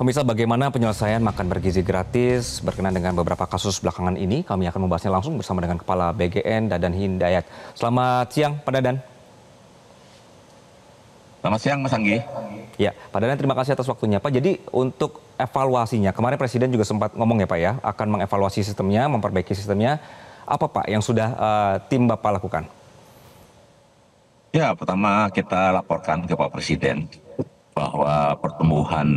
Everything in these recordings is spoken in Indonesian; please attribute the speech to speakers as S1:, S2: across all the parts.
S1: Pemirsa, bagaimana penyelesaian makan bergizi gratis berkenaan dengan beberapa kasus belakangan ini? Kami akan membahasnya langsung bersama dengan Kepala BGN, Dadan Hidayat. Selamat siang, Pak Dadan.
S2: Selamat siang, Mas Anggi.
S1: Ya, Pak Dadan, terima kasih atas waktunya, Pak. Jadi untuk evaluasinya, kemarin Presiden juga sempat ngomong ya, Pak, ya, akan mengevaluasi sistemnya, memperbaiki sistemnya. Apa, Pak, yang sudah tim Bapak lakukan?
S2: Ya, pertama kita laporkan ke Pak Presiden bahwa pertumbuhan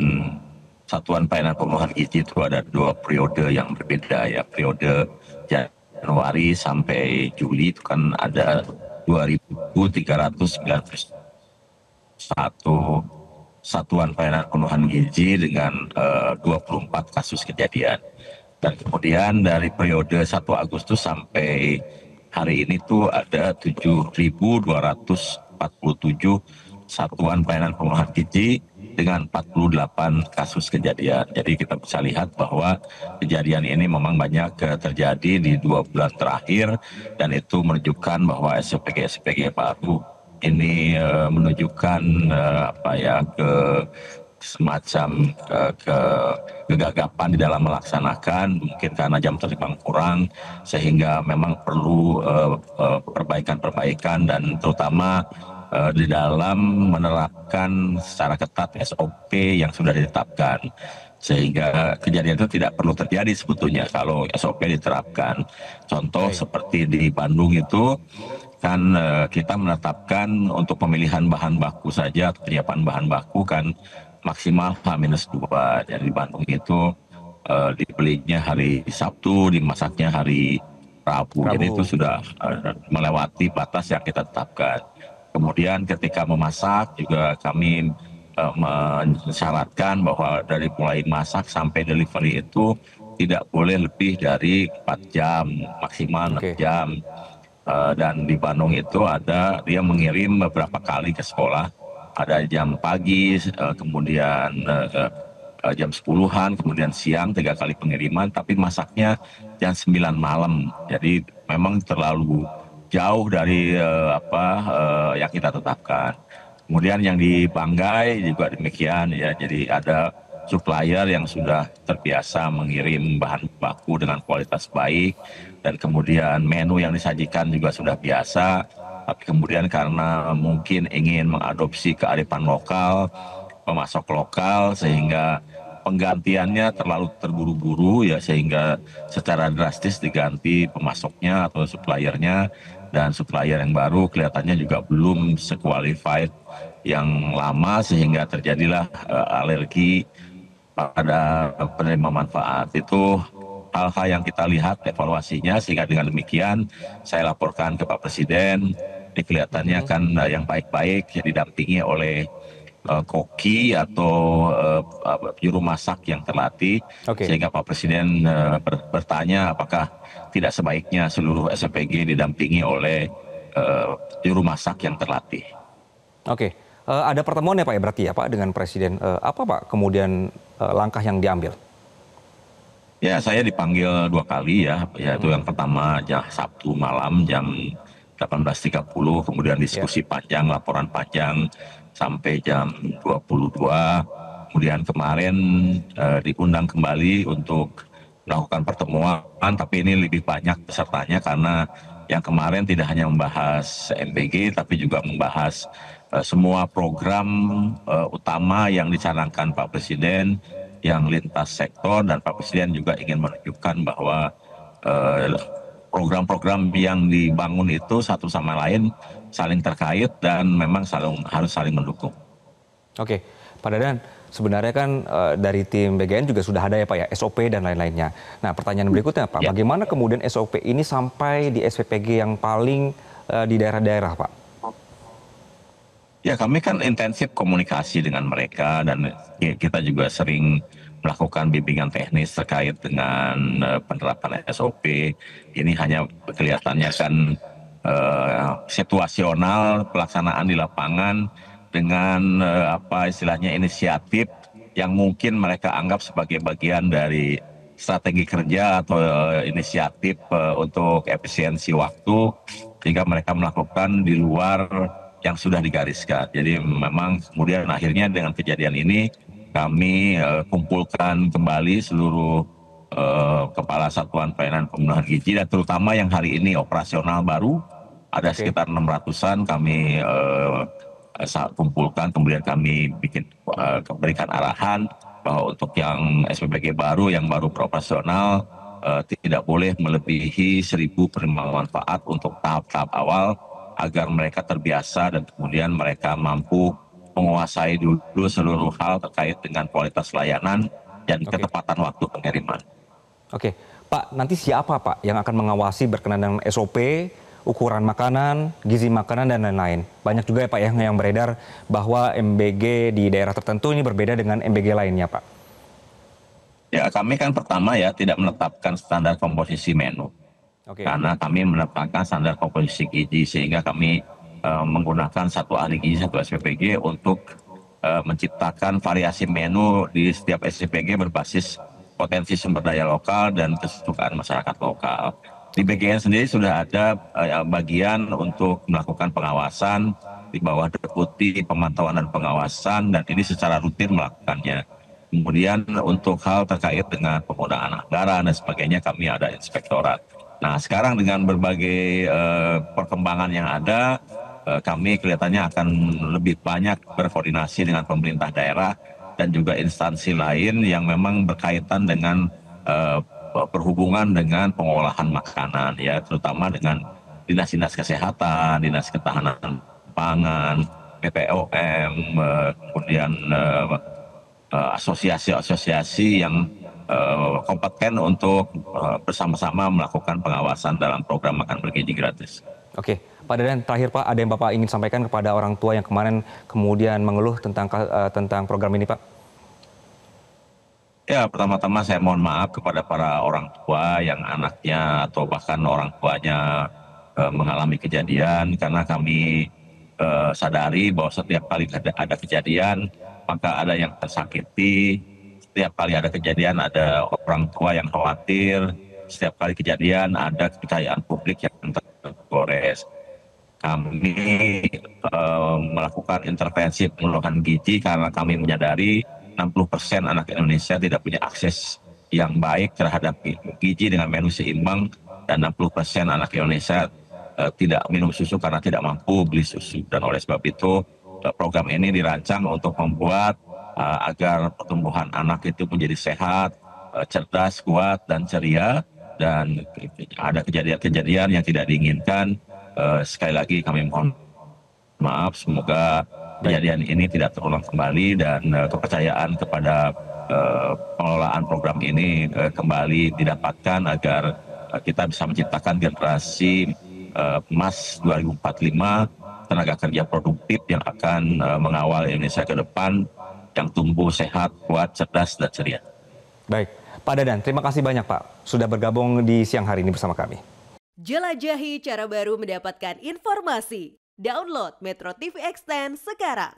S2: Satuan Pelayanan Pemenuhan Gizi itu ada 2 periode yang berbeda ya. Periode Januari sampai Juli itu kan ada 2.391 Satuan Pelayanan Pemenuhan Gizi dengan 24 kasus kejadian. Dan kemudian dari periode 1 Agustus sampai hari ini tuh ada 7.247 Satuan Pelayanan Pemenuhan Gizi dengan 48 kasus kejadian. Jadi kita bisa lihat bahwa kejadian ini memang banyak terjadi di 2 bulan terakhir, dan itu menunjukkan bahwa SPG baru ini menunjukkan semacam kegagapan di dalam melaksanakan, mungkin karena jam terbang kurang, sehingga memang perlu perbaikan-perbaikan, dan terutama di dalam menerapkan secara ketat SOP yang sudah ditetapkan, sehingga kejadian itu tidak perlu terjadi sebetulnya kalau SOP diterapkan. Contoh seperti di Bandung itu kan kita menetapkan untuk pemilihan bahan baku saja, penyiapan bahan baku kan maksimal H-2. Jadi di Bandung itu dibelinya hari Sabtu, dimasaknya hari Rabu. Jadi itu sudah melewati batas yang kita tetapkan. Kemudian ketika memasak juga kami mensyaratkan bahwa dari mulai masak sampai delivery itu tidak boleh lebih dari 4 jam, maksimal 6 jam. Dan di Bandung itu ada, dia mengirim beberapa kali ke sekolah, ada jam pagi, kemudian jam 10-an, kemudian siang 3 kali pengiriman, tapi masaknya jam 9 malam. Jadi memang terlalu jauh dari yang kita tetapkan. Kemudian yang di Banggai juga demikian ya. Jadi ada supplier yang sudah terbiasa mengirim bahan baku dengan kualitas baik, dan kemudian menu yang disajikan juga sudah biasa. Tapi kemudian karena mungkin ingin mengadopsi kearifan lokal, pemasok lokal, sehingga penggantiannya terlalu terburu-buru ya, sehingga secara drastis diganti pemasoknya atau suppliernya, dan supplier yang baru kelihatannya juga belum sequalified yang lama, sehingga terjadilah alergi pada penerima manfaat. Itu hal-hal yang kita lihat evaluasinya, sehingga dengan demikian saya laporkan ke Pak Presiden. Ini kelihatannya kan yang baik-baik didampingi oleh koki atau juru masak yang terlatih, sehingga Pak Presiden bertanya apakah tidak sebaiknya seluruh SPG didampingi oleh juru masak yang terlatih.
S1: Ada pertemuan ya Pak ya, berarti ya Pak dengan Presiden. Apa Pak kemudian langkah yang diambil?
S2: Ya, saya dipanggil 2 kali ya, yaitu yang pertama Sabtu malam jam 18.30, kemudian diskusi panjang, laporan panjang sampai jam 22. Kemudian kemarin diundang kembali untuk melakukan pertemuan, tapi ini lebih banyak pesertanya karena yang kemarin tidak hanya membahas MBG, tapi juga membahas semua program utama yang dicanangkan Pak Presiden yang lintas sektor, dan Pak Presiden juga ingin menunjukkan bahwa program-program yang dibangun itu satu sama lain saling terkait dan memang harus saling mendukung.
S1: Pak Dadan, sebenarnya kan dari tim BGN juga sudah ada ya Pak ya, SOP dan lain-lainnya. Nah, pertanyaan berikutnya Pak, bagaimana kemudian SOP ini sampai di SPPG yang paling di daerah-daerah Pak?
S2: Ya, kami kan intensif komunikasi dengan mereka, dan kita juga sering melakukan bimbingan teknis terkait dengan penerapan SOP. Ini hanya kelihatannya kan situasional pelaksanaan di lapangan dengan istilahnya inisiatif yang mungkin mereka anggap sebagai bagian dari strategi kerja atau inisiatif untuk efisiensi waktu, sehingga mereka melakukan di luar yang sudah digariskan. Jadi memang kemudian akhirnya dengan kejadian ini kami kumpulkan kembali seluruh kepala satuan pelayanan pemenuhan gizi, dan terutama yang hari ini operasional baru ada sekitar 600-an kami kumpulkan, kemudian kami berikan arahan bahwa untuk yang SPPG baru yang baru beroperasional tidak boleh melebihi 1.000 penerima manfaat untuk tahap-tahap awal agar mereka terbiasa dan kemudian mereka mampu menguasai dulu seluruh hal terkait dengan kualitas layanan dan ketepatan waktu pengiriman.
S1: Oke, Pak, nanti siapa Pak yang akan mengawasi berkenaan dengan SOP, ukuran makanan, gizi makanan, dan lain-lain? Banyak juga ya Pak yang beredar bahwa MBG di daerah tertentu ini berbeda dengan MBG lainnya Pak.
S2: Ya, kami kan pertama ya tidak menetapkan standar komposisi menu. Karena kami menetapkan standar komposisi gizi, sehingga kami menggunakan satu ahli gizi, satu SPPG untuk menciptakan variasi menu di setiap SPPG berbasis potensi sumber daya lokal dan kesukaan masyarakat lokal. Di BGN sendiri sudah ada bagian untuk melakukan pengawasan di bawah Deputi Pemantauan dan Pengawasan, dan ini secara rutin melakukannya. Kemudian untuk hal terkait dengan penggunaan anggaran dan sebagainya kami ada inspektorat. Nah, sekarang dengan berbagai perkembangan yang ada, kami kelihatannya akan lebih banyak berkoordinasi dengan pemerintah daerah dan juga instansi lain yang memang berkaitan dengan berhubungan dengan pengolahan makanan, ya, terutama dengan dinas-dinas kesehatan, dinas ketahanan pangan, BPOM, kemudian asosiasi-asosiasi yang kompeten untuk bersama-sama melakukan pengawasan dalam program makan bergizi gratis.
S1: Oke, Pak Dadan, terakhir Pak, ada yang Bapak ingin sampaikan kepada orang tua yang kemarin kemudian mengeluh tentang program ini, Pak?
S2: Ya, pertama-tama saya mohon maaf kepada para orang tua yang anaknya atau bahkan orang tuanya mengalami kejadian, karena kami sadari bahwa setiap kali ada kejadian, maka ada yang tersakiti. Setiap kali ada kejadian, ada orang tua yang khawatir. Setiap kali kejadian, ada kepercayaan publik yang tergores. Kami melakukan intervensi pemenuhan gizi karena kami menyadari 60% anak Indonesia tidak punya akses yang baik terhadap gizi dengan menu seimbang, dan 60% anak Indonesia tidak minum susu karena tidak mampu beli susu. Dan oleh sebab itu program ini dirancang untuk membuat agar pertumbuhan anak itu menjadi sehat, cerdas, kuat, dan ceria. Dan ada kejadian-kejadian yang tidak diinginkan, sekali lagi kami mohon maaf, semoga kejadian ini tidak terulang kembali dan kepercayaan kepada pengelolaan program ini kembali didapatkan agar kita bisa menciptakan generasi emas 2045, tenaga kerja produktif yang akan mengawal Indonesia ke depan, yang tumbuh sehat, kuat, cerdas, dan ceria.
S1: Baik, Pak Dadan, terima kasih banyak Pak sudah bergabung di siang hari ini bersama kami.
S3: Jelajahi cara baru mendapatkan informasi. Download Metro TV Extend sekarang.